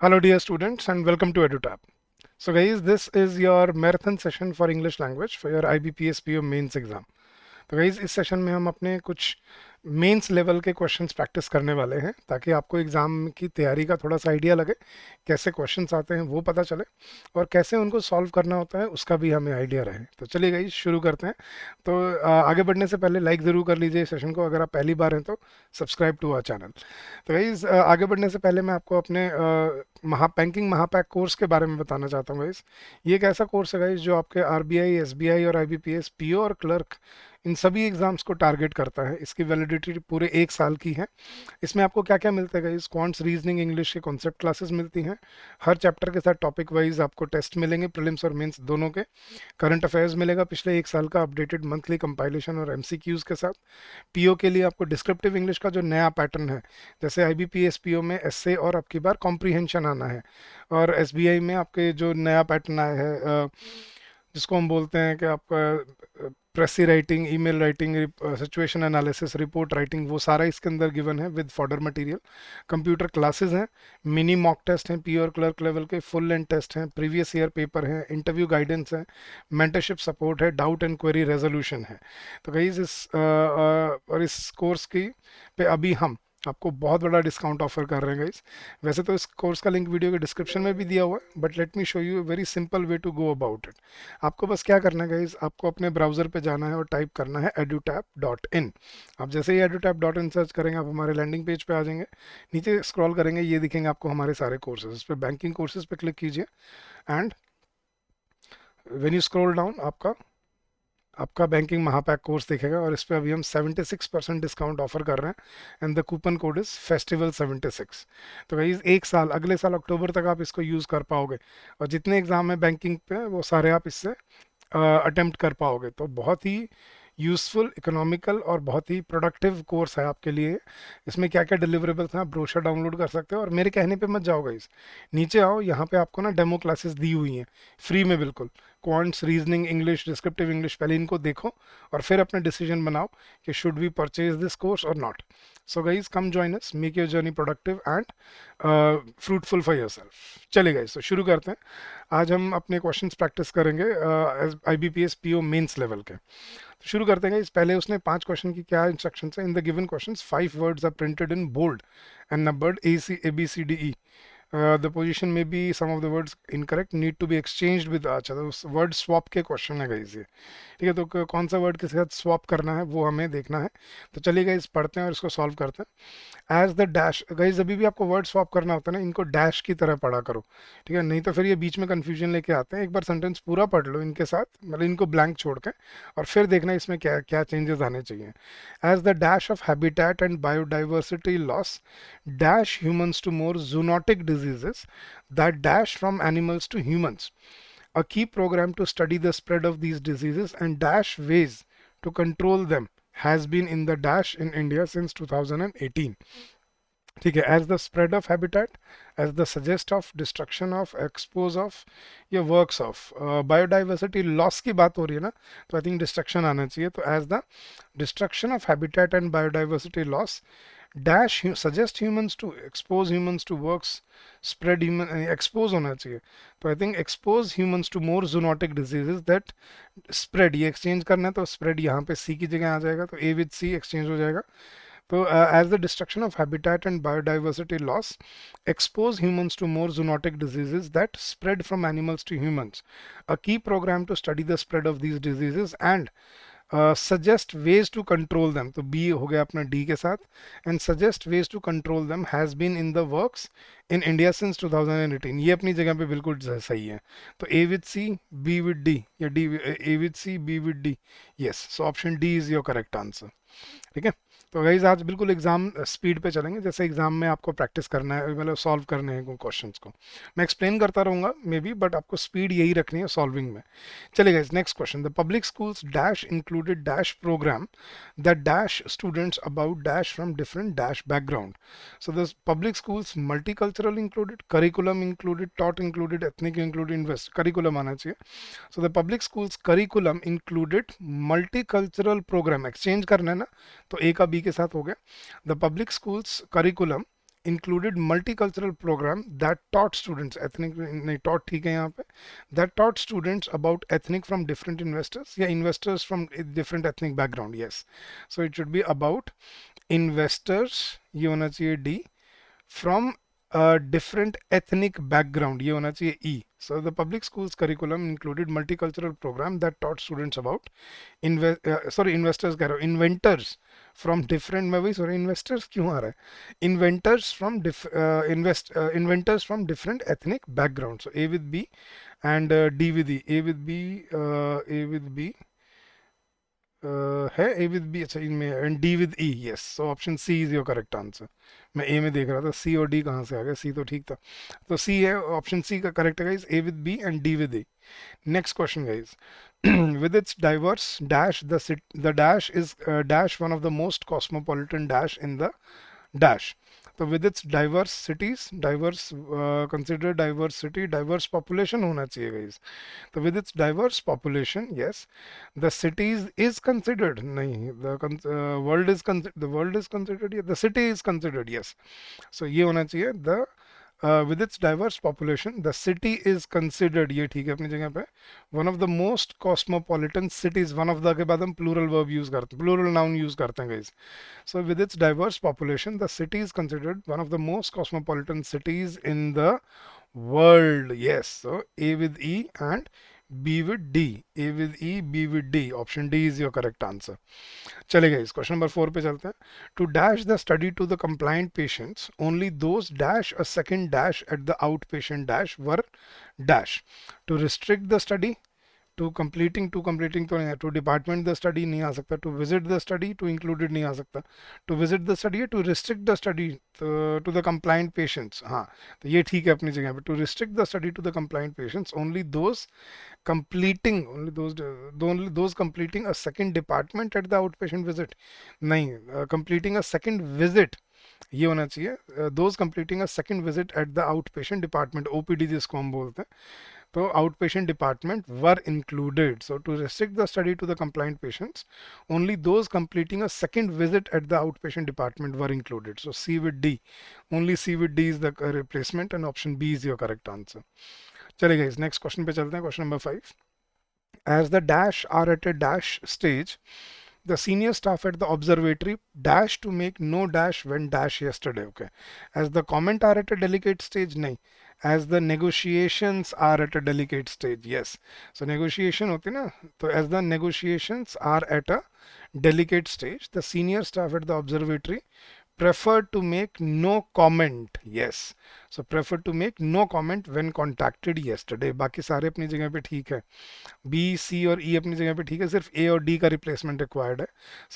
Hello dear students and welcome to EduTap. So guys, this is your marathon session for English language for your IBPS PO mains exam. तो guys इस session में हम अपने कुछ mains level के questions practice करने वाले हैं ताकि आपको एग्ज़ाम की तैयारी का थोड़ा सा आइडिया लगे, कैसे क्वेश्चंस आते हैं वो पता चले और कैसे उनको सॉल्व करना होता है उसका भी हमें आइडिया रहे। तो चलिए गाइज शुरू करते हैं। तो आगे बढ़ने से पहले लाइक ज़रूर कर लीजिए सेशन को, अगर आप पहली बार हैं तो सब्सक्राइब टू आवर चैनल। तो गाइज आगे बढ़ने से पहले मैं आपको अपने बैंकिंग महापैक कोर्स के बारे में बताना चाहता हूँ गाइज। ये एक ऐसा कोर्स है गाइज जो आपके आरबीआई, एसबीआई और आईबीपीएस पीओ और क्लर्क इन सभी एग्जाम्स को टारगेट करता है। इसकी वैलिडिटी पूरे 1 साल की है। इसमें आपको क्या क्या मिलता है गाइस? क्वांट्स, रीजनिंग, इंग्लिश के कॉन्सेप्ट क्लासेस मिलती हैं। हर चैप्टर के साथ टॉपिक वाइज आपको टेस्ट मिलेंगे, प्रीलिम्स और मेंस दोनों के। करंट अफेयर्स मिलेगा पिछले 1 साल का अपडेटेड मंथली कंपाइलेशन और एमसीक्यूज के साथ। पीओ के लिए आपको डिस्क्रिप्टिव इंग्लिश का जो नया पैटर्न है, जैसे आईबीपीएस पीओ में एसए और आपकी बार कॉम्प्रीहेंशन आना है, और एसबीआई में आपके जो नया पैटर्न आया है जिसको हम बोलते हैं कि आपका प्रेसी writing, email writing, situation analysis, report writing, वो सारा इसके अंदर गिवन है with fodder material. Computer classes हैं, मिनी मॉक टेस्ट हैं, पी और क्लर्क लेवल के, फुल लेंथ टेस्ट हैं, प्रीवियस ईयर पेपर हैं, इंटरव्यू गाइडेंस है, मेंटरशिप सपोर्ट है, डाउट एंड क्वेरी रेजोल्यूशन है। तो गाइस इस कोर्स की पे अभी हम आपको बहुत बड़ा डिस्काउंट ऑफर कर रहे हैं गाइस। वैसे तो इस कोर्स का लिंक वीडियो के डिस्क्रिप्शन में भी दिया हुआ है, but let me show you very simple way to go about it. आपको बस क्या करना है गाइस, आपको अपने ब्राउजर पे जाना है और टाइप करना है edutap.in। आप जैसे ही edutap.in सर्च करेंगे आप हमारे लैंडिंग पेज पे आ जाएंगे। नीचे स्क्रॉल करेंगे, ये दिखेंगे आपको हमारे सारे कोर्सेज। इस पे बैंकिंग कोर्सेज पे क्लिक कीजिए and when you scroll down आपका बैंकिंग महापैक कोर्स दिखेगा, और इस पे अभी हम 76% डिस्काउंट ऑफर कर रहे हैं and the coupon code is festival 76। तो भाई 1 साल, अगले साल अक्टूबर तक आप इसको यूज़ कर पाओगे, और जितने एग्जाम है बैंकिंग पे वो सारे आप इससे अटेम्प्ट कर पाओगे। तो बहुत ही यूज़फुल, इकोनॉमिकल और बहुत ही प्रोडक्टिव कोर्स है आपके लिए। इसमें क्या क्या डिलीवरेबल्स हैं आप ब्रोशर डाउनलोड कर सकते हो, और मेरे कहने पे मत जाओ गाइस, नीचे आओ, यहाँ पे आपको ना डेमो क्लासेस दी हुई हैं फ्री में बिल्कुल। Quants, reasoning, English, descriptive English, पहले इनको देखो और फिर अपना डिसीजन बनाओ कि should we purchase this course और not. So guys come join us, make your journey productive and fruitful for yourself. चलिए गाइज तो शुरू करते हैं। आज हम अपने क्वेश्चंस प्रैक्टिस करेंगे आईबीपीएस पीओ मेंस लेवल के। तो शुरू करते हैं। इस पहले उसने 5 क्वेश्चन की क्या इंस्ट्रक्शन है? In the given questions 5 words are printed in bold and numbered ABCDE। The position में be some of the words incorrect, need to be exchanged with. अच्छा, तो वर्ड स्वैप के क्वेश्चन है गाइस ये, ठीक है। तो कौन सा वर्ड के साथ स्वैप करना है वो हमें देखना है। तो चलिए गाइस पढ़ते हैं और इसको सॉल्व करते हैं। एज द डैश, गाइस अभी भी आपको वर्ड स्वैप करना होता है ना, इनको डैश की तरह पढ़ा करो, ठीक है, नहीं तो फिर ये बीच में कंफ्यूजन लेके आते हैं। एक बार सेंटेंस पूरा पढ़ लो इनके साथ, मतलब इनको ब्लैंक छोड़ के, और फिर देखना इसमें क्या क्या चेंजेस आने चाहिए। As the dash of habitat and biodiversity loss dash humans to more zoonotic diseases that dash from animals to humans. A key program to study the spread of these diseases and dash ways to control them has been in the dash in India since 2018. ठीक है। As the spread of habitat, as the suggest of, destruction of, expose of, या works of. Biodiversity loss की बात हो रही है ना, तो आई थिंक डिस्ट्रक्शन आना चाहिए। तो as the destruction of habitat and biodiversity loss dash suggest humans to, expose humans to works, spread human, expose होना चाहिए। तो I think expose humans to more zoonotic diseases that spread, ये exchange करना है तो स्प्रेड यहाँ पे सी की जगह आ जाएगा, तो ए विद सी एक्सचेंज हो जाएगा। So, as the destruction of habitat and biodiversity loss expose humans to more zoonotic diseases that spread from animals to humans. A key program to study the spread of these diseases and suggest ways to control them. तो B हो गया अपना D के साथ, and suggest ways to control them has been in the works in India since 2018. ये अपनी जगह पे बिल्कुल सही है। तो A with C, B with D, या D A with C, B with D. Yes, so option D is your correct answer. ठीक है। तो गाइज आज बिल्कुल एग्जाम स्पीड पे चलेंगे, जैसे एग्जाम में आपको प्रैक्टिस करना है, मतलब सॉल्व करने हैं क्वेश्चंस को। मैं एक्सप्लेन करता रहूँगा मे बी, बट आपको स्पीड यही रखनी है सॉल्विंग में। चलिए guys next question. The public schools dash included dash program that dash students about dash from different dash background. So the public schools multicultural included, curriculum included, taught included, ethnic included, invest, curriculum आना चाहिए। So the public schools curriculum included multicultural program, exchange करना है ना, तो ए का B के साथ हो गया। The public schools curriculum included multicultural program that taught students ethnic नहीं taught ठीक है यहाँ पे that taught students about ethnic from different investors या investors from different ethnic background yes so it should be about investors ये होना चाहिए D from a different ethnic background ये होना चाहिए E so the public schools curriculum included multicultural program that taught students about investors कह रहा हूँ inventors from different मैं वही sorry investors क्यों आ रहा है inventors from inventors from different ethnic background so A with B and D with E A with B है A with B अच्छा इनमें and D with E yes so option C is your correct answer मैं A में देख रहा था C और D कहाँ से आ गया C तो ठीक था तो C है ऑप्शन C का करेक्ट है guys A with B and D with E next question guys with its diverse dash the dash is dash one of the most cosmopolitan dash in the dash so with its diverse cities diverse consider diverse city diverse population होना चाहिए guys so with its diverse population yes the cities is considered nahi the world is considered yeah, the city is considered yes so ये होना चाहिए the with its diverse population the city is considered ये ठीक है अपनी जगह पे one of the most cosmopolitan cities one of the के बाद हम plural verb use करते हैं plural noun use करते हैं guys so with its diverse population the city is considered one of the most cosmopolitan cities in the world yes so A with E and B with D A with E B with D option D is your correct answer चलेगा इस question number 4 पे चलते हैं to dash the study to the compliant patients only those dash a second dash at the outpatient dash were dash to restrict the study to completing तो नहीं है to department the study नहीं आ सकता to visit the study to included नहीं आ सकता to visit the study to restrict the study to the compliant patients हाँ तो ये ठीक है अपनी जगह पे to restrict the study to the compliant patients only those only those completing a second department at the outpatient visit नहीं completing a second visit ये होना चाहिए those completing a second visit at the outpatient department OPD जिसको हम बोलते हैं तो outpatient department were included so to restrict the study to the compliant patients only those completing a second visit at the outpatient department were included so C with D only C with D is the replacement and option B is your correct answer चलिए guys next question पे चलते हैं question number 5 as the dash are at a dash stage the senior staff at the observatory dash to make no dash when dash yesterday okay as the comment are at a delicate stage nahi as the negotiations are at a delicate stage yes so negotiation होती है ना तो as the negotiations are at a delicate stage the senior staff at the observatory prefer to make no comment yes so prefer to make no comment when contacted yesterday बाकी सारे अपनी जगह पे ठीक है B C और E अपनी जगह पे ठीक है सिर्फ A और D का रिप्लेसमेंट रिक्वायर्ड है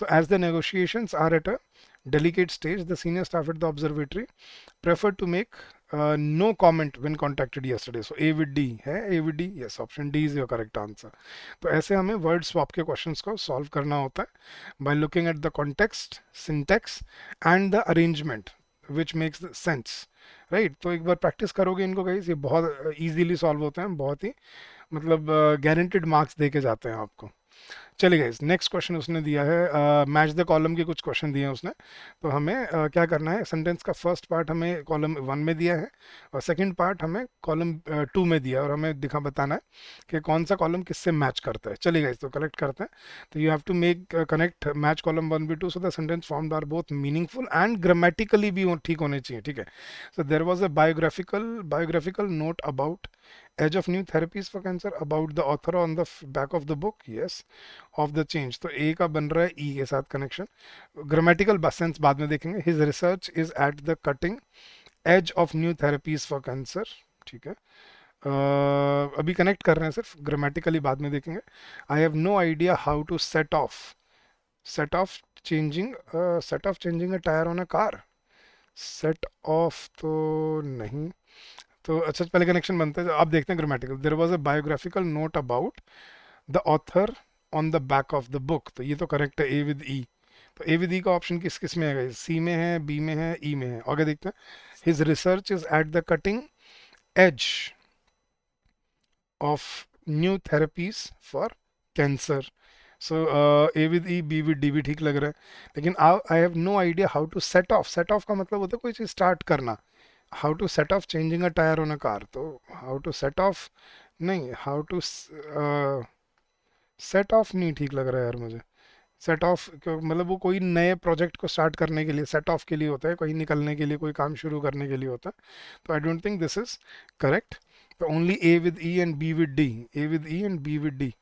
so as the negotiations are at a delicate stage the senior staff at the observatory prefer to make no comment when contacted yesterday so A with D है A with D yes option D is your correct answer तो ऐसे हमें word swap के questions को solve करना होता है by looking at the context syntax and the arrangement which makes the sense right तो एक बार प्रैक्टिस करोगे इनको गाइस ये बहुत इजीली सॉल्व होते हैं बहुत ही मतलब गारंटेड मार्क्स दे के जाते हैं आपको चलिए गाइस नेक्स्ट क्वेश्चन उसने दिया है मैच द कॉलम के कुछ क्वेश्चन दिए हैं उसने तो हमें क्या करना है सेंटेंस का फर्स्ट पार्ट हमें कॉलम 1 में दिया है और सेकंड पार्ट हमें कॉलम 2 में दिया है और हमें बताना है कि कौन सा कॉलम किससे मैच करता है चलिए गाइस तो कलेक्ट करते हैं तो you have to make connect match column 1 B 2 so the sentence formed are both meaningful and grammatically भी ठीक होने चाहिए ठीक है so there was a biographical note about edge of new therapies for cancer about the author on the back of the book yes of the change तो A का बन रहा है E के साथ कनेक्शन ग्रामेटिकल सेंस बाद में देखेंगे his research is at the cutting edge of new therapies for cancer ठीक है अभी कनेक्ट कर रहे हैं सिर्फ ग्रामेटिकली बाद में देखेंगे I have no idea how to set off changing a tyre on a car set off तो नहीं तो अच्छा पहले कनेक्शन बनता है अब देखते हैं grammatical there was a biographical note about the author on the back of the book तो ये तो करेक्ट है ए विद ई तो ए विद ई का ऑप्शन किस किस में है सी में है बी में है ई में है आगे देखते हैं his research is at the cutting edge of new therapies for cancer so A with E, B with D भी ठीक लग रहा है, लेकिन I have no idea how to set off. Set off का मतलब होता है कोई चीज़ स्टार्ट करना। How to set off changing a tyre on a car, तो हाउ टू सेट ऑफ नहीं, हाउ टू सेट ऑफ नहीं ठीक लग रहा है यार मुझे। सेट ऑफ मतलब वो कोई नए प्रोजेक्ट को स्टार्ट करने के लिए, सेट ऑफ के लिए होता है, कहीं निकलने के लिए, कोई काम शुरू करने के लिए होता है। तो I don't think this is correct. तो only A with E and B with D, A with E and B with D.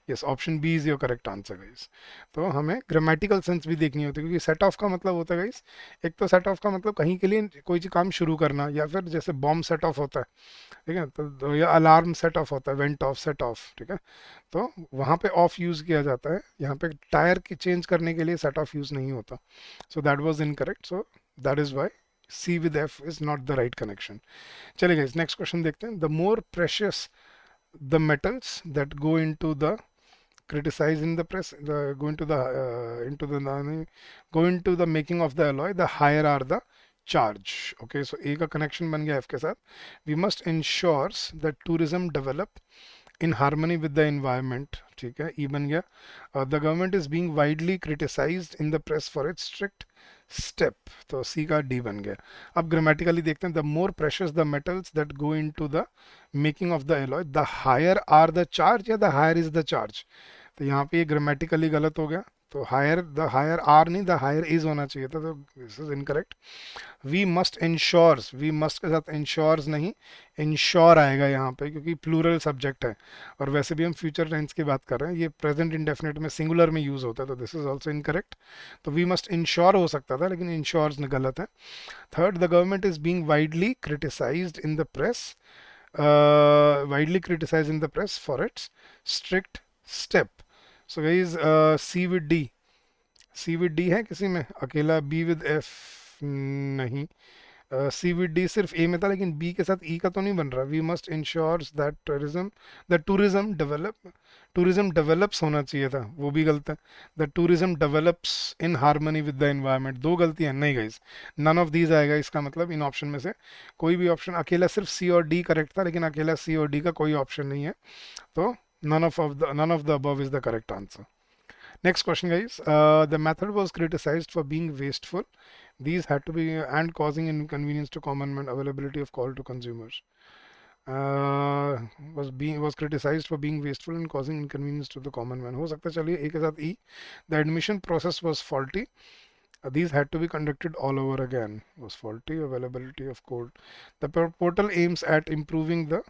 Yes, option B is your correct answer guys. तो हमें ग्रामेटिकल सेंस भी देखनी होती है, क्योंकि set off का मतलब होता है गाइस, एक तो सेट ऑफ का मतलब कहीं के लिए कोई काम शुरू करना, या फिर जैसे बॉम्ब सेट ऑफ होता है, ठीक है, तो या अलार्म सेट ऑफ होता है, वेंट ऑफ, सेट ऑफ, ठीक है। तो वहाँ पे ऑफ यूज़ किया जाता है, यहाँ पे टायर की चेंज करने के लिए सेट ऑफ यूज़ नहीं होता। So that was incorrect, so that is why C with F is not the right connection. चलिए गाइस, नेक्स्ट क्वेश्चन देखते हैं। The more precious the metals that go into the criticize in the press, the go into the into the go into the making of the alloy, the higher are the charge. Okay, so A का connection बन गया F के साथ। We must ensures that tourism develop in harmony with the environment, ठीक है, E बन गया। The government is being widely criticized in the press for its strict step, तो C का D बन गया। अब ग्रामेटिकली देखते हैं। The more precious the metals that go into the making of the alloy, the higher are the charge, या the higher is the charge। तो यहाँ पे ये ग्रामेटिकली गलत हो गया, तो हायर, द हायर आर नहीं, द हायर इज होना चाहिए था, तो this is incorrect. We must ensures, we must के साथ इंश्योर्स नहीं, इंश्योर आएगा यहाँ पे, क्योंकि प्लूरल सब्जेक्ट है, और वैसे भी हम फ्यूचर टेंस की बात कर रहे हैं, ये प्रेजेंट इंडेफिनिट में सिंगुलर में यूज होता है, तो दिस इज ऑल्सो इनकरेक्ट। तो वी मस्ट इंश्योर हो सकता था, लेकिन इंश्योर्स गलत है। Third, the government is being widely criticised in the press, widely criticised in the press for its strict step. So guys, C with D, C with D है किसी में अकेला, बी विद एफ नहीं, सी with D सिर्फ ए में था, लेकिन B के साथ ई का तो नहीं बन रहा। We must ensures that tourism develops होना चाहिए था, वो भी गलत है। The tourism develops in harmony with the environment, दो गलतियां नहीं गाइस, नन ऑफ दीज आएगा इसका मतलब इन ऑप्शन में से कोई भी ऑप्शन। अकेला सिर्फ सी और डी करेक्ट था, लेकिन अकेला सी और डी का कोई ऑप्शन नहीं है, तो none of the above is the correct answer. Next question, guys. The method was criticized for being wasteful. These had to be and causing inconvenience to common man, availability of coal to consumers. Was criticized for being wasteful and causing inconvenience to the common man. हो सकता है, चलिए एक के साथ E. The admission process was faulty. These had to be conducted all over again. Was faulty. Availability of coal. The portal aims at improving the,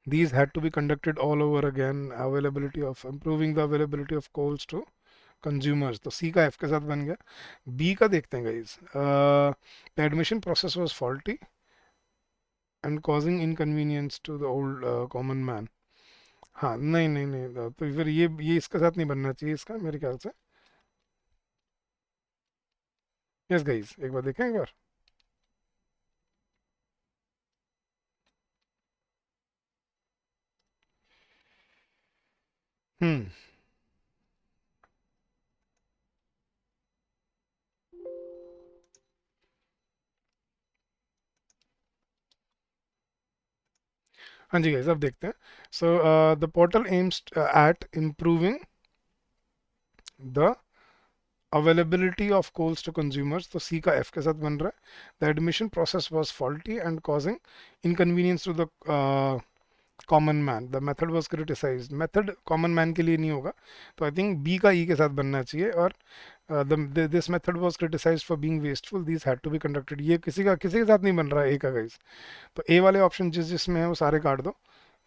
these had to be conducted all over again. Availability of, improving the availability of coals to consumers. तो C का F के साथ बन गया। B का देखते हैं guys. The admission process was faulty and causing inconvenience to the old common man. हाँ, नहीं नहीं नहीं, तो फिर ये इसके साथ नहीं बनना चाहिए इसका मेरे ख्याल से। यस गाइस, एक बार देखें एक बार। हम्म, हाँ जी गाइस, अब देखते हैं। So the portal aims at improving the availability of coals to consumers, तो C का F के साथ बन रहा है। The admission process was faulty and causing inconvenience to the common man. The method was criticized. Method common man के लिए नहीं होगा, तो I think B का E के साथ बनना चाहिए। और this method was criticized for being wasteful. These had to be conducted. ये किसी के साथ नहीं बन रहा है A का गाइस। तो A वाले ऑप्शन जिसमें है वो सारे काट दो,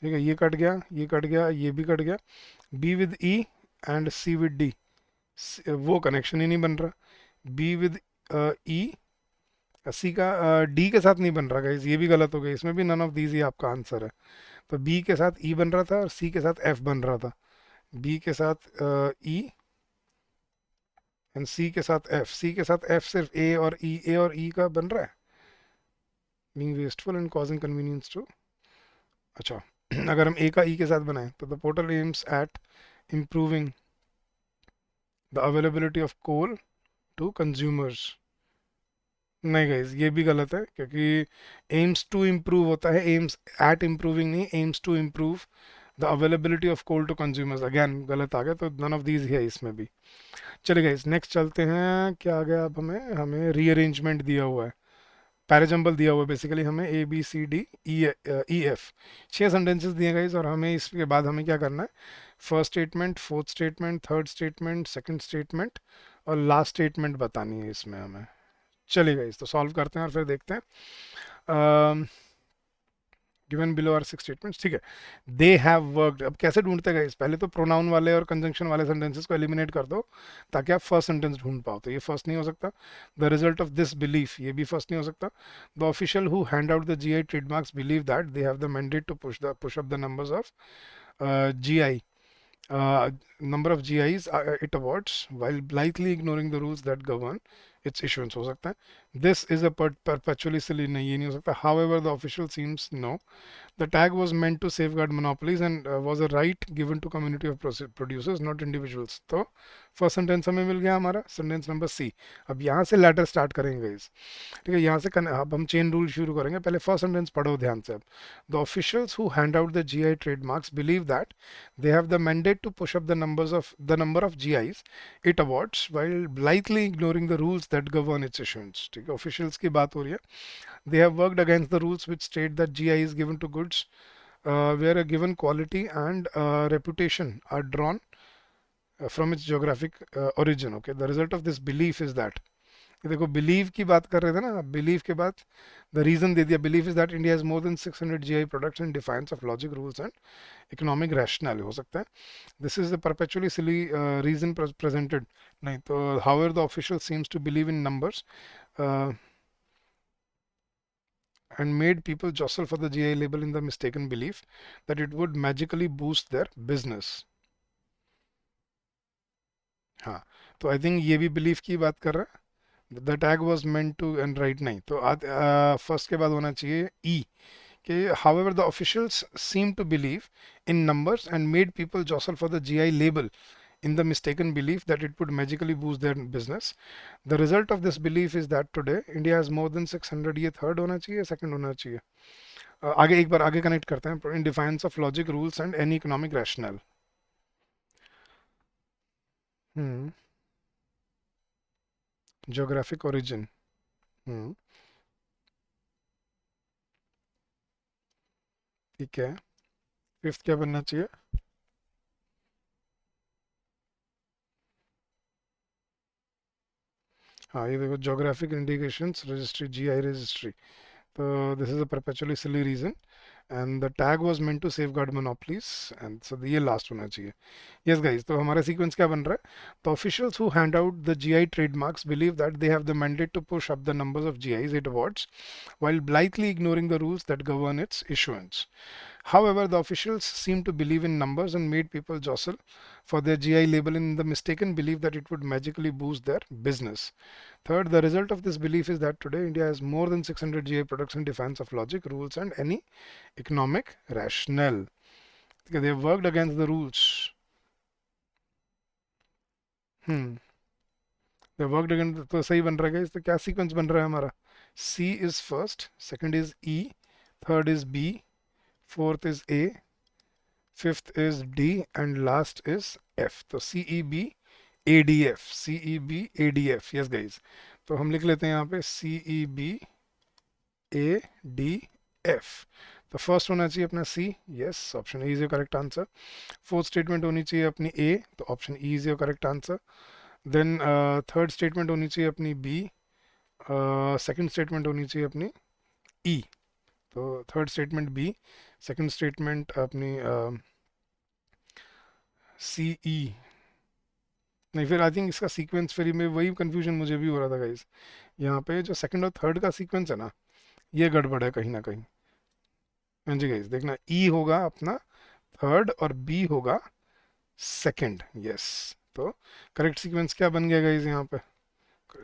ठीक है। ये कट गया, ये कट गया, ये भी कट गया। B with E and C with D, वो कनेक्शन ही नहीं बन रहा। बी विद ई, सी का डी के साथ नहीं बन रहा गाइस, ये भी गलत हो गया, इसमें भी नन ऑफ दीज ही आपका आंसर है। तो बी के साथ ई बन रहा था और सी के साथ एफ बन रहा था। बी के साथ ई एंड सी के साथ एफ, सी के साथ एफ सिर्फ ए और ई, ए और ई का बन रहा है। Being wasteful and causing convenience to, अच्छा अगर हम ए का ई के साथ बनाएं तो the portal aims at improving the availability of coal to consumers. नहीं गाइज, ये भी गलत है, क्योंकि एम्स टू इम्प्रूव होता है, एम्स एट इम्प्रूविंग नहीं, aims to improve the availability of coal to consumers, again गलत आ गया, तो नन ऑफ दीज है इसमें भी। चलिए गाइस नेक्स्ट चलते हैं, क्या आ गया अब हमें, हमें रीअरेंजमेंट दिया हुआ है, पैराजंबल दिया हुआ है बेसिकली हमें, A B C D E F, 6 sentences दिए गए और हमें इसके बाद हमें क्या करना है, first statement, fourth statement, third statement, second statement और लास्ट स्टेटमेंट बतानी है इसमें हमें। चलिए गाइस तो सॉल्व करते हैं और फिर देखते हैं। गिवन बिलो आर 6 स्टेटमेंट्स, ठीक है। दे हैव वर्कड, अब कैसे ढूंढते गए, पहले तो प्रोनाउन वाले और कंजंक्शन वाले सेंटेंसेस को एलिमिनेट कर दो ताकि आप फर्स्ट सेंटेंस ढूंढ पाओ, तो ये फर्स्ट नहीं हो सकता। The result of this belief, ये भी फर्स्ट नहीं हो सकता। The official who hand out the GI trademarks believe that they have the mandate to push up the numbers of GI number of GIs it awards while blithely ignoring the rules that govern its issuance, हो सकता है। This is a perpetually silly, नहीं ये नहीं हो सकता। However the official seems no, the tag was meant to safeguard monopolies and was a right given to community of producers, not individuals। तो first sentence हमें मिल गया हमारा, सेंटेंस नंबर सी। अब यहाँ से लेटर स्टार्ट करेंगे इस, ठीक है, यहाँ से अब हम चेन रूल शुरू करेंगे। पहले फर्स्ट सेंटेंस पढ़ो ध्यान से। अब the officials who hand out the GI trademarks believe that they have the mandate to push up the number of GIs it awards while blithely ignoring the rules that govern its issuance। ठीक है, officials की बात हो रही है। They have worked against the rules which state that GI is given to goods where a given quality and reputation are drawn from its geographic origin। Okay, the result of this belief is that, ये देखो believe की बात कर रहे थे ना, believe के बाद द रीजन दे दिया। Believe is that India has more than 600 GI products in defiance of logic rules and economic rational, हो सकता है। This is the perpetually silly reason presented, नहीं तो however the official seems to believe in numbers and made people jostle for the GI label in the mistaken belief that it would magically boost their business। हाँ, तो I think ये भी belief की बात कर रहा है। The tag was meant to end right, नहीं तो फर्स्ट के बाद होना चाहिए ई, कि however the officials seem to believe in numbers and made people jostle for the GI label in the mistaken belief that it would magically boost their business। The result of this belief is that today India has more than 600, ये third होना चाहिए, second होना चाहिए। आगे एक बार आगे connect करते हैं, in defiance of logic rules and any economic rational. Geographic origin, ठीक है। फिफ्थ क्या बनना चाहिए, हाँ ये देखो, geographic indications registry, GI registry. तो this is a perpetually silly reason and the tag was meant to safeguard monopolies and so ये लास्ट होना चाहिए। यस गाइस, तो हमारा सीक्वेंस क्या बन रहा है, the officials who hand out the GI trademarks believe that they have the mandate to push up the numbers of GIs it awards while blithely ignoring the rules that govern its issuance। However, the officials seem to believe in numbers and made people jostle for their GI label in the mistaken belief that it would magically boost their business। Third, the result of this belief is that today India has more than 600 GI products in defiance of logic, rules, and any economic rationale। Okay, they have worked against the rules। They have worked against, तो सही बन रहा है। तो क्या sequence बन रहा है हमारा, C is first, second is E, third is B, fourth is A, fifth is D and last is F। तो CEB ADF, CEB ADF। Yes guys, तो हम लिख लेते हैं यहाँ पे CEB ADF। तो फर्स्ट होना चाहिए अपना C, yes option E is your correct answer. Fourth statement होनी चाहिए अपनी A, तो option E is your correct answer. Then third statement होनी चाहिए अपनी B, सेकंड स्टेटमेंट होनी चाहिए अपनी E, तो third statement B, second statement अपनी CE, नहीं फिर आई थिंक इसका सीक्वेंस, फिर में वही कंफ्यूजन मुझे भी हो रहा था गाइस, यहाँ पे जो सेकंड और थर्ड का सीक्वेंस है ना, ये गड़बड़ है कहीं ना कहीं। हाँ जी गाइस, देखना ई होगा अपना थर्ड और बी होगा सेकंड, यस। तो करेक्ट सीक्वेंस क्या बन गया गाइस यहाँ पे,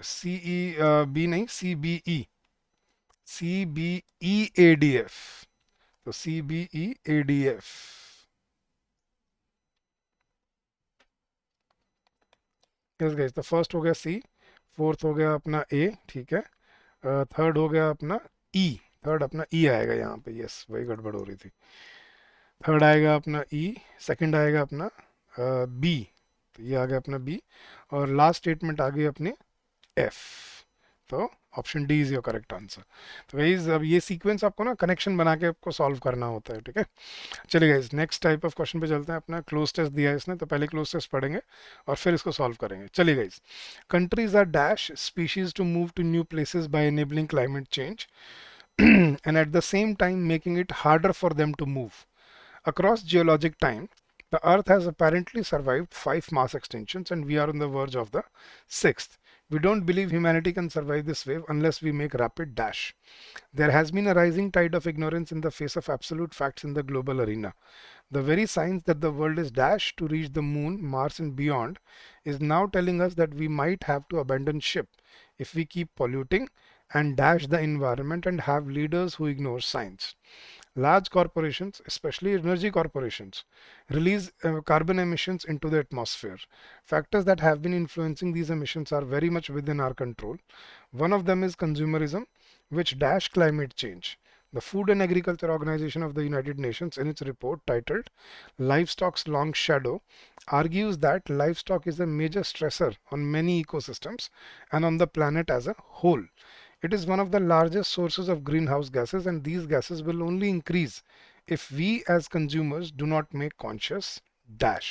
सी ई बी नहीं, C B E, C B E A D F, तो C B E A D F. Yes guys, तो फर्स्ट हो गया सी, फोर्थ हो गया अपना ए, ठीक है, थर्ड हो गया अपना ई, थर्ड अपना ई आएगा यहाँ पे, यस वही गड़बड़ हो रही थी। थर्ड आएगा अपना ई, सेकंड आएगा अपना बी, तो ये आ गया अपना बी, और लास्ट स्टेटमेंट आ गई अपनी एफ। तो option D is your correct answer. तो गाइस अब ये सीक्वेंस आपको ना कनेक्शन बना के आपको सॉल्व करना होता है, ठीक है। चलिए guys next type of question पे चलते हैं। अपना क्लोज टेस्ट दिया है इसने, तो पहले क्लोज टेस्ट पढ़ेंगे और फिर इसको सॉल्व करेंगे। चलिए guys, countries are dash species to move to new places by enabling climate change and at the same time making it harder for them to move. Across geologic time, the Earth has apparently survived 5 mass extinctions and we are on the verge of the sixth. We don't believe humanity can survive this wave unless we make rapid dash. There has been a rising tide of ignorance in the face of absolute facts in the global arena. The very signs that the world is dashed to reach the moon, Mars, and beyond is now telling us that we might have to abandon ship if we keep polluting and dash the environment and have leaders who ignore science. Large corporations, especially energy corporations, release carbon emissions into the atmosphere. Factors that have been influencing these emissions are very much within our control. One of them is consumerism, which dash climate change. The Food and Agriculture Organization of the United Nations, in its report titled Livestock's Long Shadow, argues that livestock is a major stressor on many ecosystems and on the planet as a whole. It is one of the largest sources of greenhouse gases, and these gases will only increase if we as consumers do not make conscious dash.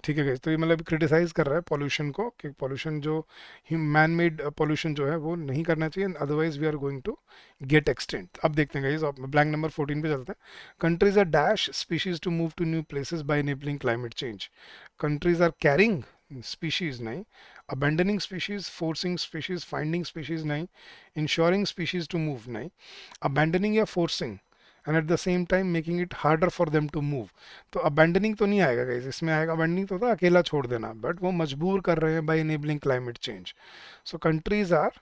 ठीक है guys, तो ये मतलब criticise कर रहा है pollution को कि पॉल्यूशन जो मैन मेड पॉल्यूशन जो है वो नहीं करना चाहिए, otherwise we are going to get extent. अब देखते हैं गाइस, ब्लैंक नंबर 14 पे चलते हैं। Countries are dash species to move to new places by enabling climate change. Countries are carrying species नहीं, abandoning species, forcing species, finding species नहीं, ensuring species to move नहीं, abandoning या forcing and at the same time making it harder for them to move. तो abandoning तो नहीं आएगा guys, इसमें आएगा abandoning तो था अकेला छोड़ देना, बट वो मजबूर कर रहे हैं by enabling climate change. So countries are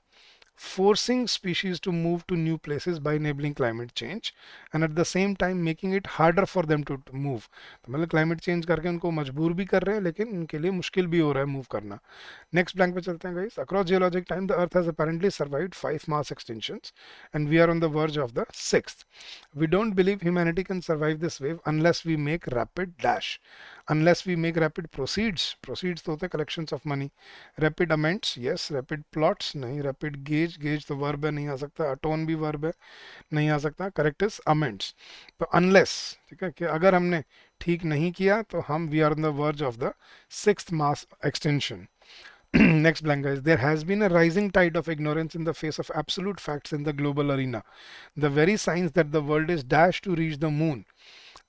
forcing species to move to new places by enabling climate change and at the same time making it harder for them to move. तो मतलब climate change करके उनको मजबूर भी कर रहे हैं, लेकिन उनके लिए मुश्किल भी हो रहा है मूव करना। नेक्स्ट ब्लैंक पे चलते हैं guys. Across geologic time the earth has apparently survived 5 mass extinctions and we are on the verge of the sixth. We don't believe humanity can survive this wave unless we make rapid dash. Unless we make rapid proceeds तो होते हैं collections of money. Rapid amends, yes. Rapid plots नहीं. Rapid gauge तो verb है, नहीं आ सकता. Atone भी verb है, नहीं आ सकता. Correct is amends. तो unless, ठीक है, कि अगर हमने ठीक नहीं किया तो हम we are on the verge of the sixth mass extinction. Next blank guys, there has been a rising tide of ignorance in the face of absolute facts in the global arena. The very signs that the world is dashed to reach the moon,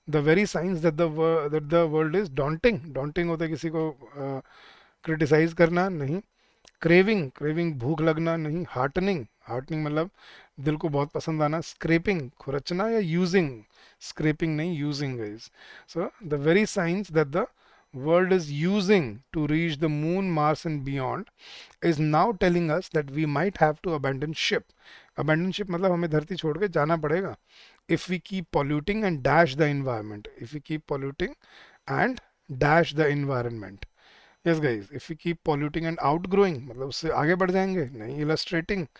the very signs that the world is daunting होता है किसी को criticise करना नहीं, craving भूख लगना नहीं, heartening मतलब दिल को बहुत पसंद आना, स्क्रेपिंग खुरचना या यूजिंग, स्क्रेपिंग नहीं using guys. So the very science that the world is using to reach the moon, Mars and beyond is now telling us that we might have to abandon ship. Abandon ship मतलब हमें धरती छोड़ के जाना पड़ेगा if we keep polluting and dash the environment. If we keep polluting and dash the environment. Yes guys, if we keep polluting and outgrowing मतलब उससे आगे बढ़ जाएंगे नहीं, illustrating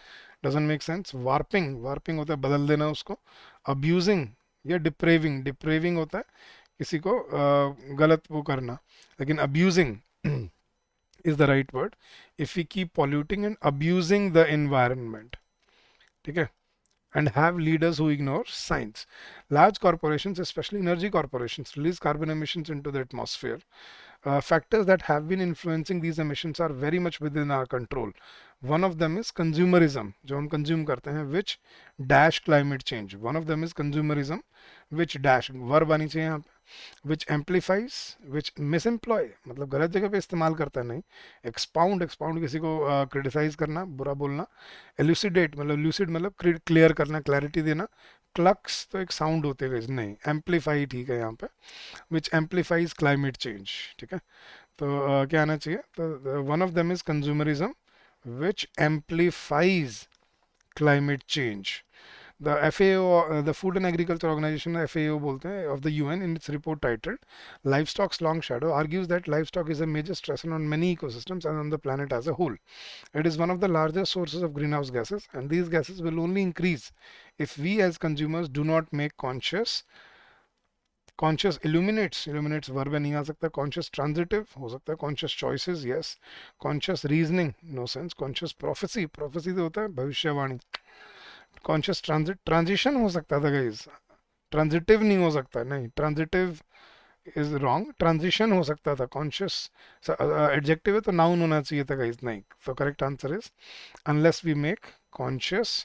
doesn't make sense. Warping होता है बदल देना उसको, abusing या डिप्रेविंग होता है किसी को गलत वो करना, लेकिन abusing is the right word if we keep polluting and abusing the environment, ठीक है, and have leaders who ignore science. Large corporations, especially energy corporations, release carbon emissions into the atmosphere. Factors that have been influencing these emissions are very much within our control. One of them is consumerism, जो हम consume करते हैं, which dash climate change. One of them is consumerism, which dash verb आनी चाहिए यहाँ पे, which amplifies, which misemploy मतलब गलत जगह पे इस्तेमाल करता है नहीं, expound किसी को criticize करना, बुरा बोलना, elucidate मतलब lucid मतलब clear करना, clarity देना, क्लक्स तो एक साउंड होते हैं नहीं, एम्पलीफाई ठीक है यहाँ पे, विच एम्पलीफाइज क्लाइमेट चेंज, ठीक है। तो क्या आना चाहिए, तो one of them is consumerism which amplifies climate change. The FAO, the Food and Agriculture Organization, FAO बोलते हैं, of the UN, in its report titled Livestock's Long Shadow, argues that livestock is a major stressor on many ecosystems and on the planet as a whole. It is one of the largest sources of greenhouse gases, and these gases will only increase if we as consumers do not make conscious illuminates, illuminates verb नहीं आ सकता. Conscious transitive हो सकता है. Conscious choices, yes. Conscious reasoning, no sense. Conscious prophecy, prophecy तो होता है भविष्यवाणी. कॉन्शियस ट्रांजिशन हो सकता था गाइस. ट्रांजिटिव नहीं हो सकता, नहीं. Transitive is wrong. ट्रांजिशन हो सकता था. कॉन्शियस एडजेक्टिव है तो नाउन होना चाहिए था गाइस. नहीं. तो correct answer is unless we make conscious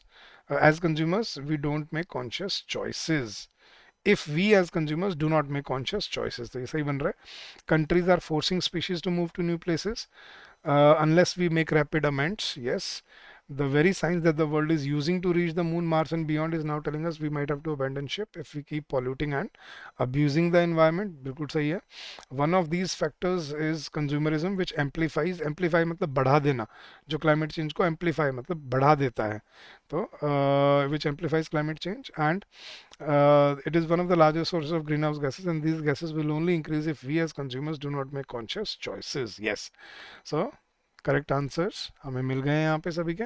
as consumers we don't make conscious choices. If we as consumers do not make conscious choices, तो ये सही बन रहा है. Countries are forcing species to move to new places unless we make rapid amends. Yes. The very science that the world is using to reach the moon, Mars, and beyond is now telling us we might have to abandon ship if we keep polluting and abusing the environment. बिल्कुल सही है. One of these factors is consumerism, which amplifies. Amplify मतलब बढ़ा देना. जो climate change को amplify मतलब बढ़ा देता है. तो which amplifies climate change, and it is one of the largest sources of greenhouse gases, and these gases will only increase if we as consumers do not make conscious choices. Yes. So correct answers हमें मिल गए हैं यहाँ पे सभी के.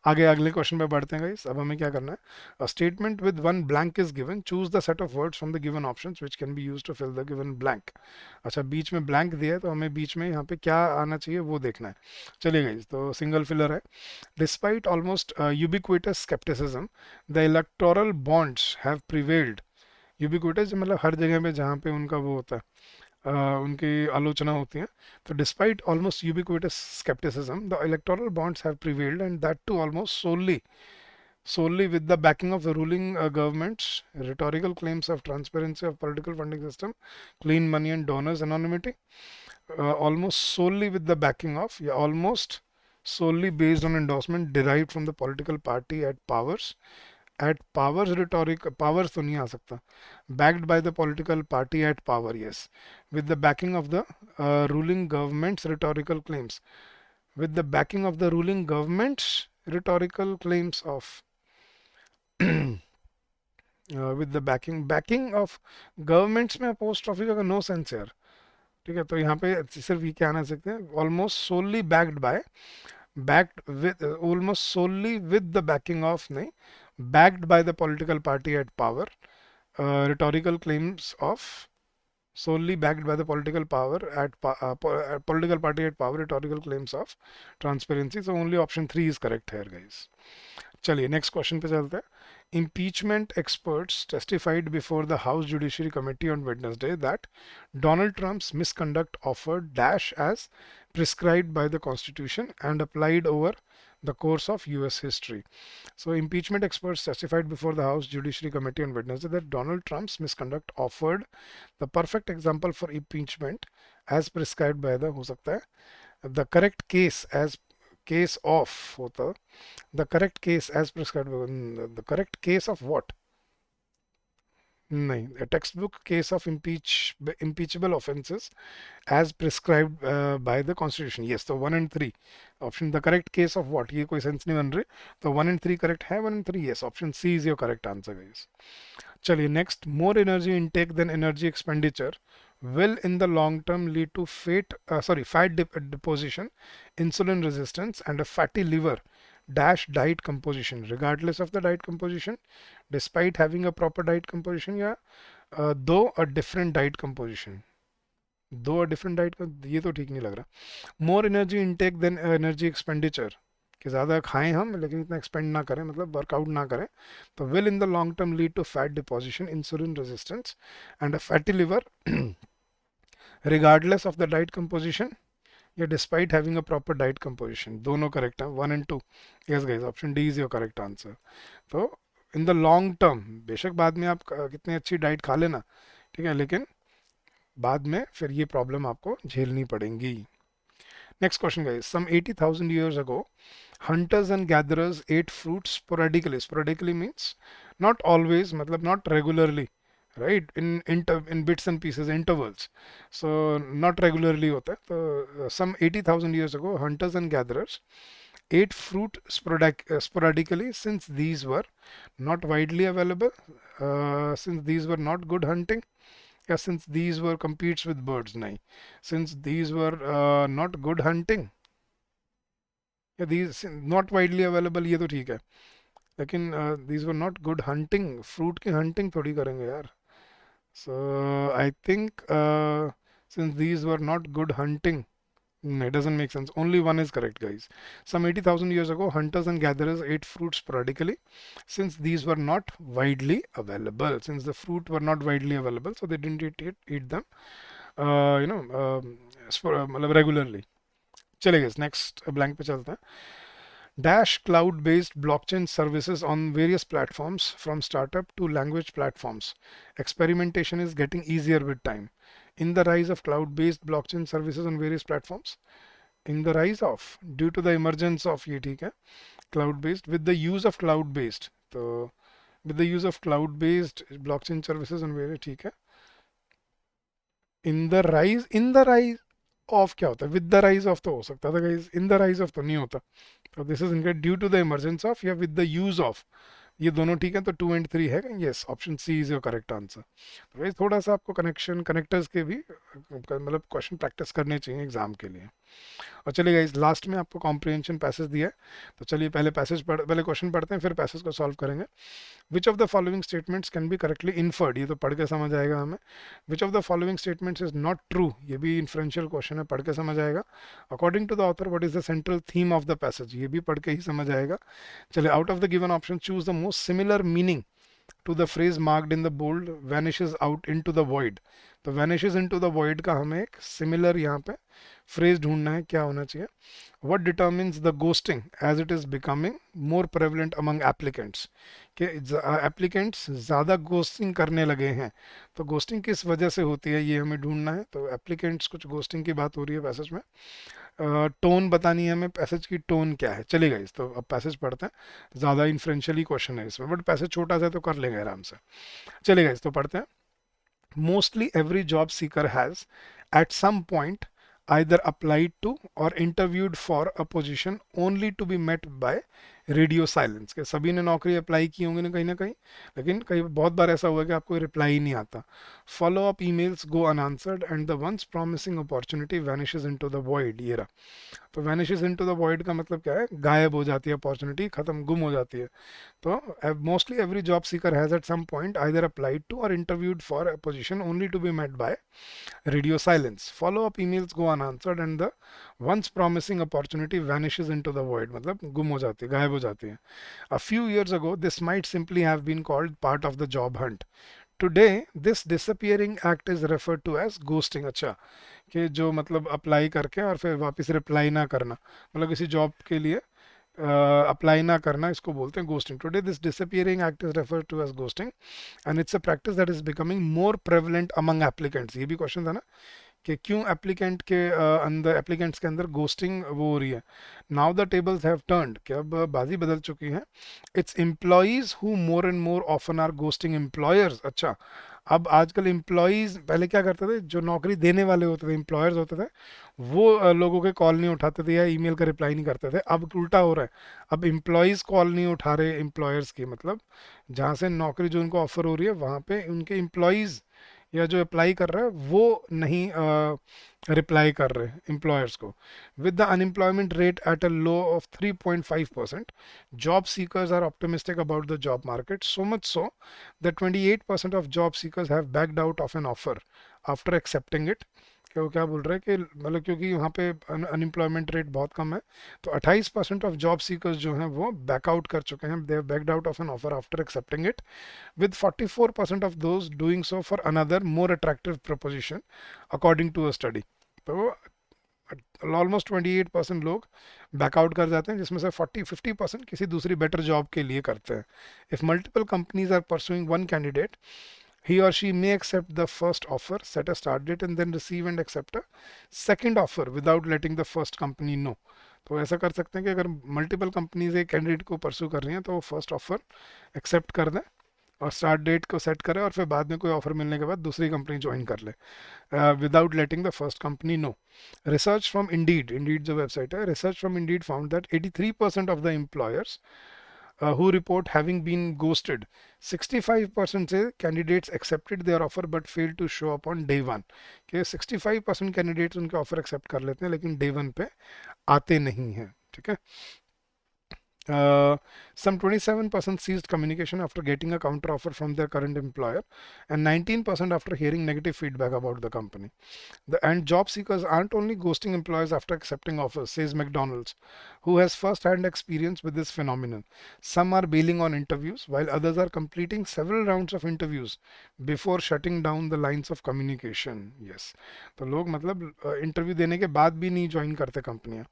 आगे अगले question पे बढ़ते हैं गाइस. अब हमें क्या करना है. A statement with one blank is given. Choose the set of words from the given options which can be used to fill the given blank. अच्छा, बीच में ब्लैंक दिया है तो हमें बीच में यहाँ पे क्या आना चाहिए वो देखना है. चलिए गाइस, तो सिंगल फिलर है. Despite almost ubiquitous scepticism the electoral bonds have prevailed. Ubiquitous मतलब हर जगह पे जहाँ पे उनका वो होता है, उनकी आलोचना होती है. तो despite almost ubiquitous scepticism the electoral bonds have prevailed and that too almost solely with the backing of the ruling governments, rhetorical claims of transparency of political funding system, clean money and donors anonymity, almost solely with the backing of, yeah, almost solely based on endorsement derived from the political party at powers. Rhetoric powers तो नहीं आ सकता. Backed by the political party at power, yes. With the backing of the ruling government's rhetorical claims. With the backing of the ruling government's rhetorical claims of with the backing of governments में apostrophe का no sense यार. ठीक है, तो यहाँ पे सिर्फ ये क्या आना सकते हैं. Almost solely backed with almost solely with the backing of, नहीं, backed by the political party at power, rhetorical claims of, solely backed by the political power at political party at power, rhetorical claims of transparency. So only option 3 is correct here guys. चलिए next question पे चलते हैं. Impeachment experts testified before the House Judiciary Committee on Wednesday that Donald Trump's misconduct offered dash as prescribed by the Constitution and applied over the course of US history. So impeachment experts testified before the House Judiciary Committee on Wednesday that Donald Trump's misconduct offered the perfect example for impeachment as prescribed by the, हो सकता है the correct case as case of होता, the correct case as prescribed by the correct case of what, नहीं, a textbook case of impeachable offenses as prescribed by the constitution. Yes, तो 1 and 3 option the correct case of what, ये कोई sense नहीं बन रही. तो 1 and 3 correct है. 1 and 3, yes, option C is your correct answer guys. चलिए next. More energy intake than energy expenditure will in the long term lead to fat deposition, insulin resistance and a fatty liver dash diet composition regardless of the diet composition, despite having a proper diet composition, या though a different diet composition. दो different diet का ये तो ठीक नहीं लग रहा. More energy intake than energy expenditure, कि ज़्यादा खाएं हम लेकिन इतना एक्सपेंड ना करें, मतलब वर्कआउट ना करें. तो will in the long term lead to fat deposition, insulin resistance and a fatty liver regardless of the diet composition, या despite having a proper diet composition. दोनों करेक्ट हैं. 1 and 2. yes guys, option D is your correct answer. तो इन the long term, बेशक बाद में आप कितनी अच्छी डाइट खा लेना, ठीक है, लेकिन बाद में फिर ये प्रॉब्लम आपको झेलनी पड़ेंगी. Next question guys. Some 80,000 years ago, hunters and gatherers ate fruits sporadically. Sporadically means not always, मतलब not regularly, right? In bits and pieces, intervals. So not regularly होता है. तो some 80,000 years ago, hunters and gatherers ate fruit sporadically since these were not widely available, since these were not good hunting, या since these were competes with birds, नहीं, since these were not good hunting, या these not widely available, ये तो ठीक है, लेकिन these were not good hunting. Fruit की hunting थोड़ी करेंगे यार. So I think since these were not good hunting, no, it doesn't make sense. Only one is correct, guys. Some 80,000 years ago, hunters and gatherers ate fruit sporadically since these were not widely available. Since the fruit were not widely available, so they didn't eat them, मतलब regularly. चले गए next blank पे चलते हैं. Dash cloud-based blockchain services on various platforms from startup to language platforms. Experimentation is getting easier with time. In the rise of cloud-based blockchain services on various platforms, in the rise of, due to the emergence of ये ठीक है cloud-based, with the use of cloud-based, तो with the use of cloud-based blockchain services on various ठीक है. In the rise of क्या होता है, with the rise of तो हो सकता था guys, in the rise of तो नहीं होता. तो दिस इज इनका due to the emergence of या विद द यूज ऑफ, ये दोनों ठीक है, तो 2 and 3 है. Yes, option C is your correct answer. तो वैसे थोड़ा सा आपको कनेक्शन कनेक्टर्स के भी मतलब क्वेश्चन प्रैक्टिस करने चाहिए एग्जाम के लिए. और चलिए गाइस, लास्ट में आपको कॉम्प्रिहेंशन पैसेज दिया है, तो चलिए पहले क्वेश्चन पढ़ते हैं, फिर पैसेज को सॉल्व करेंगे. Which of the following statements can be correctly inferred, ये तो पढ़ के समझ आएगा हमें. Which of the following statements is not true, ये भी इन्फ्रेंशियल क्वेश्चन है, पढ़ के समझ आएगा. According to the author what is the central theme of the passage, ये भी पढ़ के ही समझ आएगा. चलिए, out of the given option choose the most similar meaning to the phrase marked in the bold vanishes out into the void. तो vanishes into the void का हमें एक सिमिलर यहाँ पे फ्रेज ढूंढना है, क्या होना चाहिए. What determines the ghosting as it is becoming more prevalent among applicants, कि एप्लीकेंट्स ज़्यादा घोस्टिंग करने लगे हैं, तो घोस्टिंग किस वजह से होती है ये हमें ढूंढना है. तो एप्लीकेंट्स कुछ घोस्टिंग की बात हो रही है पैसेज में. टोन बतानी है हमें, पैसेज की टोन क्या है. चलेगा इस, तो अब पैसेज पढ़ते हैं. ज़्यादा इन्फ्रेंशियली क्वेश्चन है इसमें, बट पैसेज छोटा सा है तो कर लेंगे आराम से. चलेगा इस, तो पढ़ते हैं. Mostly every job seeker has, at some point, either applied to or interviewed for a position only to be met by radio silence. के सभी ने नौकरी अप्लाई की होंगी ना कहीं, लेकिन कई बहुत बार ऐसा हुआ कि आपको रिप्लाई ही नहीं आता. Follow up emails go unanswered and the ones promising opportunity vanishes into the void. ये रहा. तो वैनिशेस इनटू द वॉइड का मतलब क्या है, गायब हो जाती है अपॉर्चुनिटी, खत्म, गुम हो जाती है. तो mostly every job seeker has at some point either applied to or interviewed for a position only to be met by radio silence. Follow up emails go unanswered and the once promising opportunity vanishes into the void, मतलब गुम हो जाती है, गायब हो जाती है. A few years ago this might simply have been called part of the job hunt. Today this disappearing act is referred to as ghosting. अच्छा, कि जो मतलब अप्लाई करके और फिर वापस रिप्लाई ना करना, मतलब किसी जॉब के लिए अप्लाई ना करना, इसको बोलते हैं ghosting. Today this disappearing act is referred to as ghosting and it's a practice that is becoming more prevalent among applicants. ये भी क्वेश्चन था ना कि क्यों एप्लीकेंट के अंदर, एप्लीकेंट्स के अंदर घोस्टिंग वो हो रही है. Now the tables have turned, कि अब बाजी बदल चुकी है. It's employees who more and more often are ghosting employers. अच्छा, अब आजकल एम्प्लॉयज, पहले क्या करते थे, जो नौकरी देने वाले होते थे, एम्प्लॉयर्स होते थे, वो लोगों के कॉल नहीं उठाते थे या ईमेल का रिप्लाई नहीं करते थे. अब उल्टा हो रहा है, अब एम्प्लॉयज कॉल नहीं उठा रहे एम्प्लॉयर्स की, मतलब जहाँ से नौकरी जो उनको ऑफर हो रही है वहाँ पे उनके एम्प्लॉयज या जो अप्लाई कर रहा है वो नहीं रिप्लाई कर रहे एम्प्लॉयर्स को. With the unemployment rate at a low of 3.5%, job seekers are optimistic about the job market, so much so that 28% of job seekers have backed out of an offer after accepting it. वो क्या बोल रहे हैं कि मतलब क्योंकि वहाँ पे अनएम्प्लॉयमेंट रेट बहुत कम है, तो 28% ऑफ जॉब सीकर्स जो हैं वो बैकआउट कर चुके हैं. They have backed out of an offer after accepting it, with 44% of those doing so for another more attractive proposition according to a study. तो ऑलमोस्ट 28% लोग बैकआउट कर जाते हैं, जिसमें से 40-50% किसी दूसरी बेटर जॉब के लिए करते हैं. If multiple companies are pursuing one candidate, he or she may accept the first offer, set a start date and then receive and accept a second offer without letting the first company know. तो ऐसा कर सकते हैं कि अगर multiple companies एक candidate को परसू कर रही हैं तो वो फर्स्ट ऑफर एक्सेप्ट कर दें और स्टार्ट डेट को सेट करें और फिर बाद में कोई ऑफर मिलने के बाद दूसरी कंपनी ज्वाइन कर ले, without letting the first company know. Research from Indeed, Indeed जो वेबसाइट है, research from Indeed found that 83% of the employers who report having been ghosted, 65% से candidates accepted their offer but failed to show up on day one. कि 65% candidates उनके offer accept कर लेते हैं लेकिन day one पे आते नहीं हैं. ठीक है, Uh, some 27% ceased communication after getting a counter offer from their current employer, and 19% after hearing negative feedback about the company. And job seekers aren't only ghosting employers after accepting offers, says McDonald's, who has first-hand experience with this phenomenon. Some are bailing on interviews, while others are completing several rounds of interviews before shutting down the lines of communication. Yes, तो लोग मतलब interview देने के बाद भी नहीं join करते कंपनियां.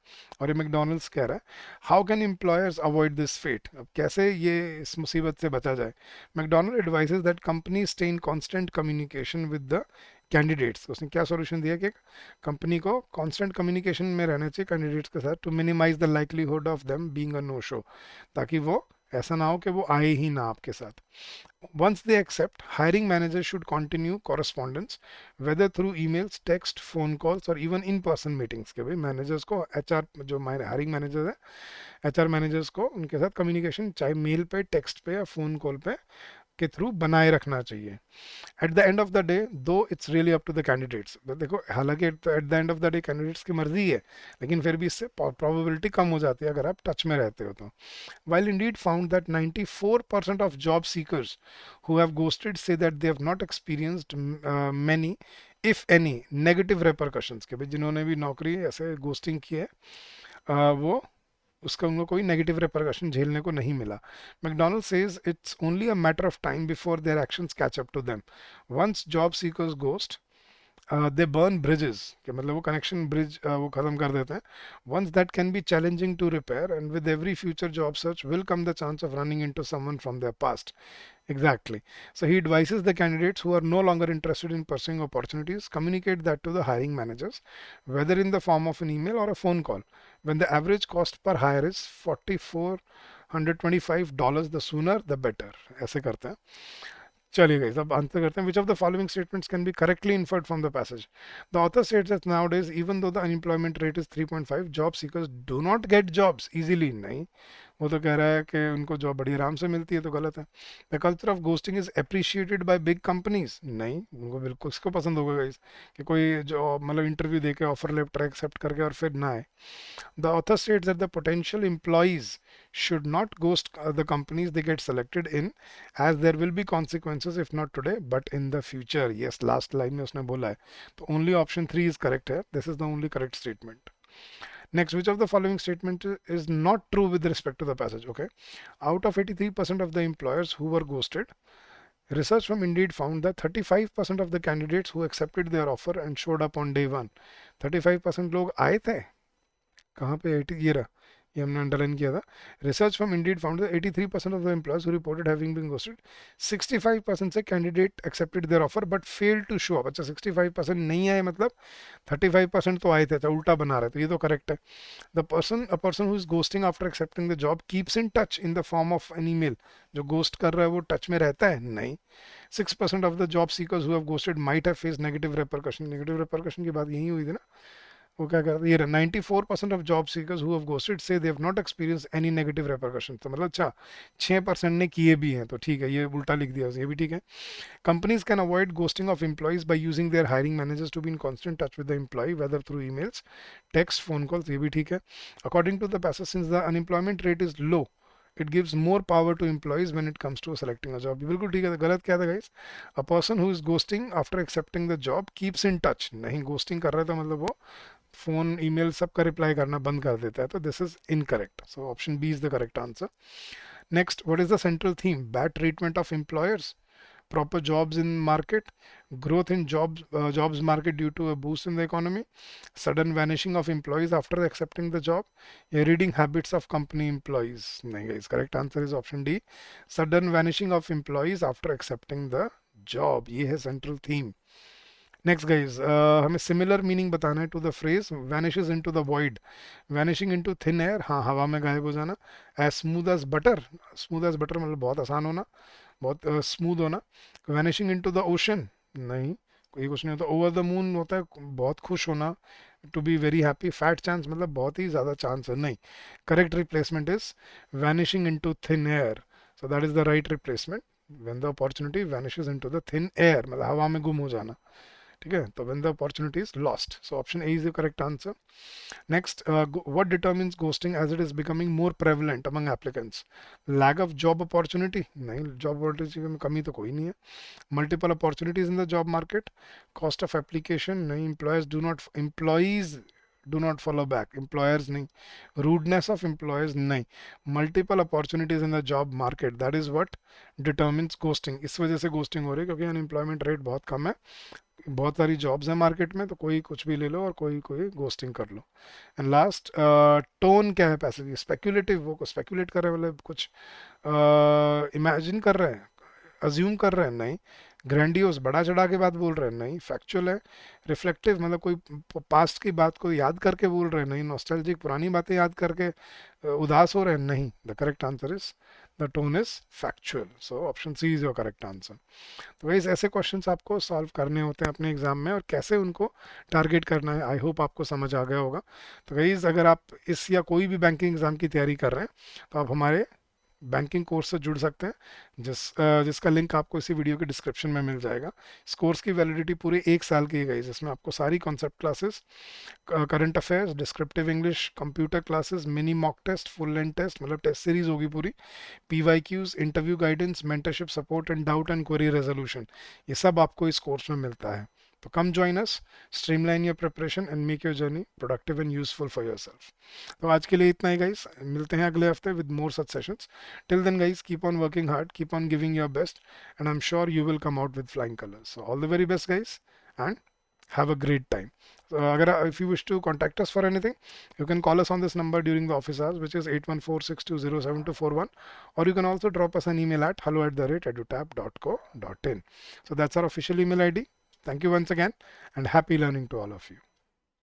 और ये मैकडोनल्ड्स कह रहा है, how can employers avoid this fate, अब कैसे ये इस मुसीबत से बचा जाए. McDonald advises that company stay in constant communication with the candidates. उसने क्या सॉल्यूशन दिया कि कंपनी को कांस्टेंट कम्युनिकेशन में रहना चाहिए कैंडिडेट्स के साथ to minimize the likelihood of them being a no show, ताकि वो ऐसा ना हो कि वो आए ही ना आपके साथ. Once they accept, hiring managers should continue correspondence, whether through emails, text, phone calls or even in-person meetings. के भाई मैनेजर्स को एचआर जो हायरिंग मैनेजर है, एचआर मैनेजर्स को उनके साथ कम्युनिकेशन चाहे मेल पे, टेक्स्ट पे या फोन कॉल पे के थ्रू बनाए रखना चाहिए. At the end of the day though it's really up to the candidates. देखो हालांकि at the end of the day candidates की मर्जी है, लेकिन फिर भी इससे प्रोबेबिलिटी कम हो जाती है अगर आप टच में रहते हो तो. While Indeed found that 94% of job seekers who have ghosted say that they have not experienced many, if any, negative repercussions. कि भाई जिन्होंने भी नौकरी ऐसे घोस्टिंग की है वो उसका उनको कोई नेगेटिव रिपरकशन झेलने को नहीं मिला. McDonald says it's only a matter of time before their actions catch up to them. Once job seekers ghost they burn bridges, कि मतलब वो कनेक्शन ब्रिज वो खत्म कर देते हैं. Once that can be challenging to repair, and with every future job search will come the chance of running into someone from their past. Exactly. So he advises the candidates who are no longer interested in pursuing opportunities, communicate that to the hiring managers, whether in the form of an email or a phone call. When the average cost per hire is $4,425, the sooner the better. ऐसे करते हैं. चलिए guys, अब answer करते हैं. Which of the following statements can be correctly inferred from the passage? The author states that nowadays, even though the unemployment rate is 3.5, job seekers do not get jobs easily. नहीं, वो तो कह रहा है कि उनको जॉब बड़ी आराम से मिलती है, तो गलत है. The culture of ghosting is appreciated by big companies. नहीं, उनको बिल्कुल इसको पसंद होगा गाइस कि कोई जो मतलब इंटरव्यू देके ऑफर लेटर एक्सेप्ट करके और फिर ना आए. The author states that the potential employees should not ghost the companies they get selected in, as there will be consequences if not today but in the future. Yes, last line में उसने बोला है, तो only option 3 is correct here. This is the only correct statement. Next, which of the following statement is not true with respect to the passage? Okay, out of 83% of the employers who were ghosted, research from Indeed found that 35% of the candidates who accepted their offer and showed up on day one. 35% लोग आए थे कहाँ पे 80 ये रहा, ये हमने underline किया था. Research from Indeed found that 83% of the employees who reported having been ghosted, 65% say candidate accepted their offer but failed to show up. अच्छा 65% नहीं आए मतलब 35% तो आए थे, तो उल्टा बना रहे, तो ये तो करेक्ट है. A person who is ghosting after accepting the job keeps in touch in the form of an email. जो घोस्ट कर रहा है वो टच में रहता है नहीं. 6% of the job seekers who have ghosted might have face negative repercussion. Negative repercussion की बात यही हुई थी ना. वो क्या करते ये 94% of job seekers who have ghosted say they have not experience any negative repercussion. तो मतलब अच्छा 6% ने किए भी हैं, तो ठीक है, ये उल्टा लिख दिया, ये भी ठीक है. Companies can avoid ghosting of employees by using their hiring managers to be in constant touch with the employee whether through emails, text, phone calls. ये भी ठीक है. According to the passage, since the unemployment rate is low, it gives more power to employees when it comes to selecting a job. बिल्कुल ठीक है. गलत क्या था guys? A person who is ghosting after accepting the job keeps in touch. नहीं, ghosting कर रहा है तो मतलब वो फोन ईमेल सबका रिप्लाई करना बंद कर देता है, तो this is incorrect. So option B is the correct answer. Next, what is the central theme? Bad treatment of employers, proper jobs in market, growth in jobs market due to a boost in the economy, sudden vanishing of employees after accepting the job, yeah, reading habits of company employees. नहीं guys, correct answer is option D, sudden vanishing of employees after accepting the job. ये है central theme. Next guys, हमें similar meaning बताना है to the phrase vanishes into the void. Vanishing into thin air, हाँ हवा में गायब हो जाना. As smooth as butter, smooth as butter मतलब बहुत आसान होना, बहुत स्मूथ होना. वैनिशिंग इनटू द ओशन, नहीं कोई कुछ नहीं होता. ओवर द मून होता है बहुत खुश होना, to be very happy. Fat chance मतलब बहुत ही ज़्यादा चांस है, नहीं. Correct replacement is vanishing into thin air. So that is the right replacement. When the opportunity vanishes into the thin air मतलब हवा में गुम हो जाना. ठीक है, तो when the opportunity is lost. So option A is the correct answer. Next, what determines ghosting as it is becoming more prevalent among applicants? Lack of job opportunity? नहीं, job opportunity में कमी तो कोई नहीं है. Multiple opportunities in the job market. Cost of application? नहीं. Employees do not follow back. Employers नहीं. Rudeness of employers नहीं. Multiple opportunities in the job market. That is what determines ghosting. इस वजह से ghosting हो रही है क्योंकि अनएम्प्लॉयमेंट रेट बहुत कम है, बहुत सारी जॉब्स हैं मार्केट में, तो कोई कुछ भी ले लो और कोई कोई घोस्टिंग कर लो. एंड लास्ट, टोन क्या है पैसे की? स्पेक्यूलेटिव, वो को स्पेक्यूलेट कर रहे हैं, मतलब कुछ इमेजिन कर रहे हैं, अज्यूम कर रहे हैं, नहीं. ग्रैंडियोस, बड़ा चढ़ा के बात बोल रहे हैं, नहीं. फैक्चुअल है. रिफ्लेक्टिव, मतलब कोई पास्ट की बात को याद करके बोल रहे हैं, नहीं. नॉस्टैल्जिक, पुरानी बातें याद करके उदास हो रहे हैं, नहीं. The correct answer is, the tone is factual. So option C is your correct answer. तो वैसे ऐसे क्वेश्चंस आपको सॉल्व करने होते हैं अपने एग्जाम में, और कैसे उनको टारगेट करना है, आई होप आपको समझ आ गया होगा. तो गाइस, अगर आप इस या कोई भी बैंकिंग एग्जाम की तैयारी कर रहे हैं तो आप हमारे बैंकिंग कोर्स से जुड़ सकते हैं, जिसका लिंक आपको इसी वीडियो के डिस्क्रिप्शन में मिल जाएगा. इस कोर्स की वैलिडिटी पूरे 1 साल की है गाइस. इसमें आपको सारी concept classes, current affairs, descriptive English, computer classes, mini mock test, full length test, मतलब टेस्ट सीरीज होगी पूरी, PYQs, interview guidance, mentorship support and doubt and query resolution, ये सब आपको इस कोर्स में मिलता है. तो come join us, streamline your preparation and make your journey productive and useful for your self. तो आज के लिए इतना ही गाइस, मिलते हैं अगले हफ्ते with more such sessions. Till then guys, keep on working hard, keep on giving your best, and I am sure you will come out with flying colours. So all the very best guys, and have a great time. So, if you wish to contact us for anything, you can call us on this number during the office hours, which is 8146207241, or you can also drop us an email at hello@edutab.co.in. So that's our official email ID. Thank you once again, and happy learning to all of you.